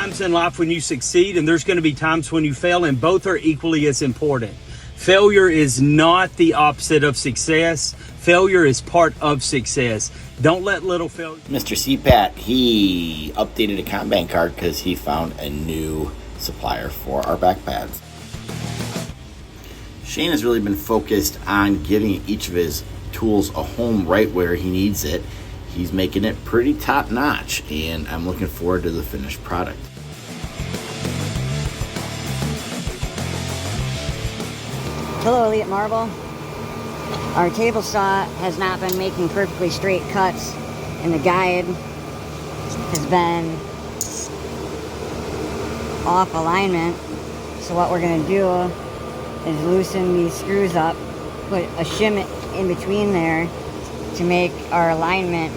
times in life when you succeed, and there's going to be times when you fail, and both are equally as important. Failure is not the opposite of success. Failure is part of success. Don't let little failure. Mr. CPAT, he updated a Kanban card because he found a new supplier for our back pads. Shane has really been focused on giving each of his tools a home right where he needs it. He's making it pretty top notch, and I'm looking forward to the finished product. Hello, Elite Marble. Our table saw has not been making perfectly straight cuts, and the guide has been off alignment. So what we're going to do is loosen these screws up, put a shim in between there to make our alignment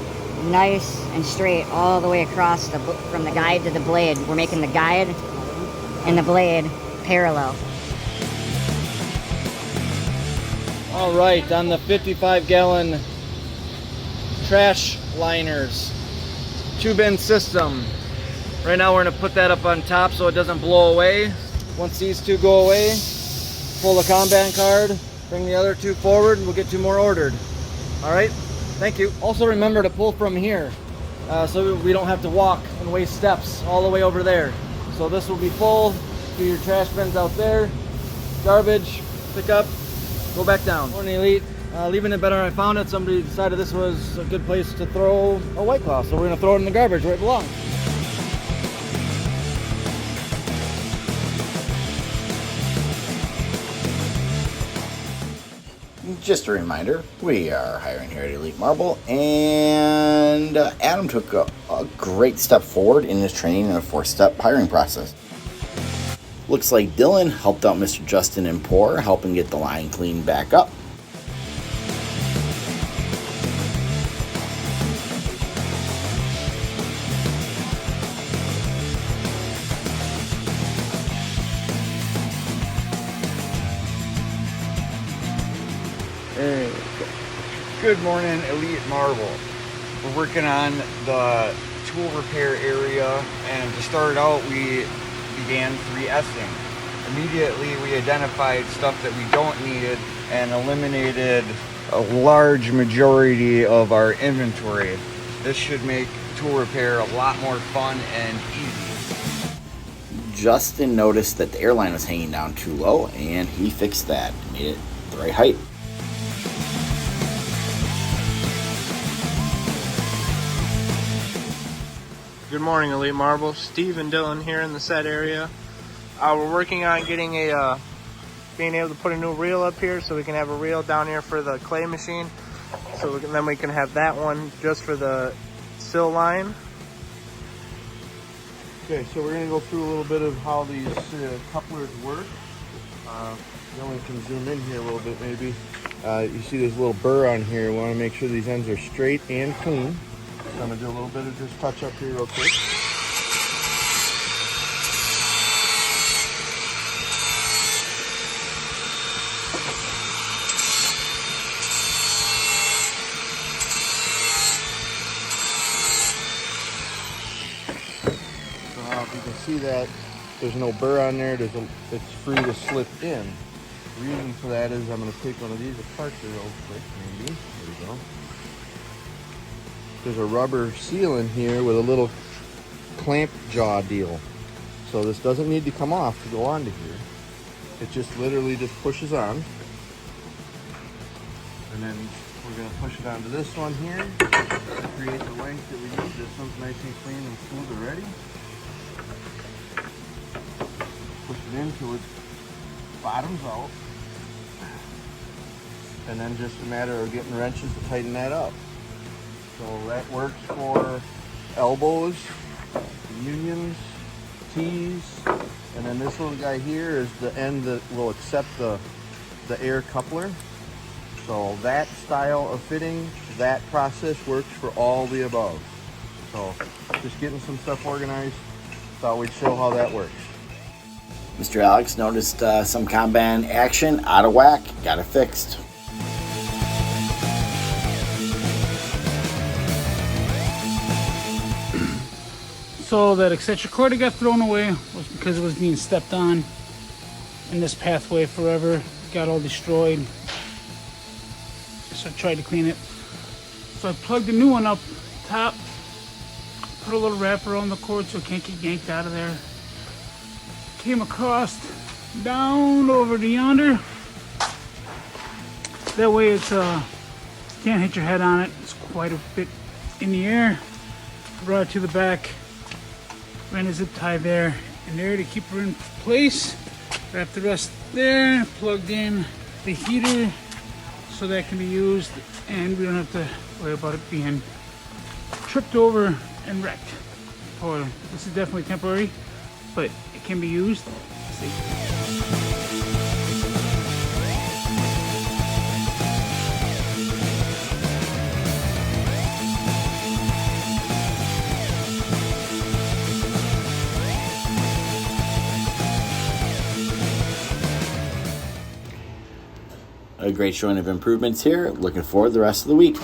nice and straight all the way across from the guide to the blade. We're making the guide and the blade parallel. All right, on the 55-gallon trash liners, two-bin system. Right now we're gonna put that up on top so it doesn't blow away. Once these two go away, pull the Kanban card, bring the other two forward, and we'll get two more ordered. All right, thank you. Also remember to pull from here so we don't have to walk and waste steps all the way over there. So this will be full to your trash bins out there. Garbage, pick up, go back down. Morning, Elite. Leaving it better than I found it. Somebody decided this was a good place to throw a White Claw, so we're gonna throw it in the garbage where it belongs. Just a reminder, we are hiring here at Elite Marble, and Adam took a great step forward in his training in a 4-step hiring process. Looks like Dylan helped out Mr. Justin and Pour, helping get the line cleaned back up. Hey, good morning, Elite Marble. We're working on the tool repair area, and to start out, we began 3S'ing. Immediately, we identified stuff that we don't need and eliminated a large majority of our inventory. This should make tool repair a lot more fun and easy. Justin noticed that the airline was hanging down too low, and he fixed that, made it the right height. Good morning, Elite Marble. Steve and Dylan here in the set area. We're working on getting being able to put a new reel up here so we can have a reel down here for the clay machine. So then we can have that one just for the sill line. Okay, so we're going to go through a little bit of how these couplers work. Then we can zoom in here a little bit maybe. You see this little burr on here. We want to make sure these ends are straight and clean. So I'm going to do a little bit of just touch up here real quick. So now if you can see that there's no burr on there, it's free to slip in. The reason for that is I'm going to take one of these apart here real quick maybe. There we go. There's a rubber seal in here with a little clamp jaw deal. So this doesn't need to come off to go onto here. It just literally just pushes on. And then we're going to push it onto this one here to create the length that we need. This one's nice and clean and smooth already. Push it in till it bottoms out. And then just a matter of getting wrenches to tighten that up. So that works for elbows, unions, T's, and then this little guy here is the end that will accept the air coupler. So that style of fitting, that process works for all the above. So just getting some stuff organized, thought we'd show how that works. Mr. Alex noticed some Kanban action out of whack, got it fixed. Also, that extension cord that got thrown away was because it was being stepped on in this pathway forever. Got all destroyed. So I tried to clean it. So I plugged a new one up top. Put a little wrapper on the cord so it can't get yanked out of there. Came across down over to yonder. That way it's can't hit your head on it. It's quite a bit in the air. Brought it to the back. Ran a zip tie there and there to keep her in place. Wrap the rest there. Plugged in the heater so that can be used, and we don't have to worry about it being tripped over and wrecked. Oh, this is definitely temporary, but it can be used. See. A great showing of improvements here. Looking forward to the rest of the week.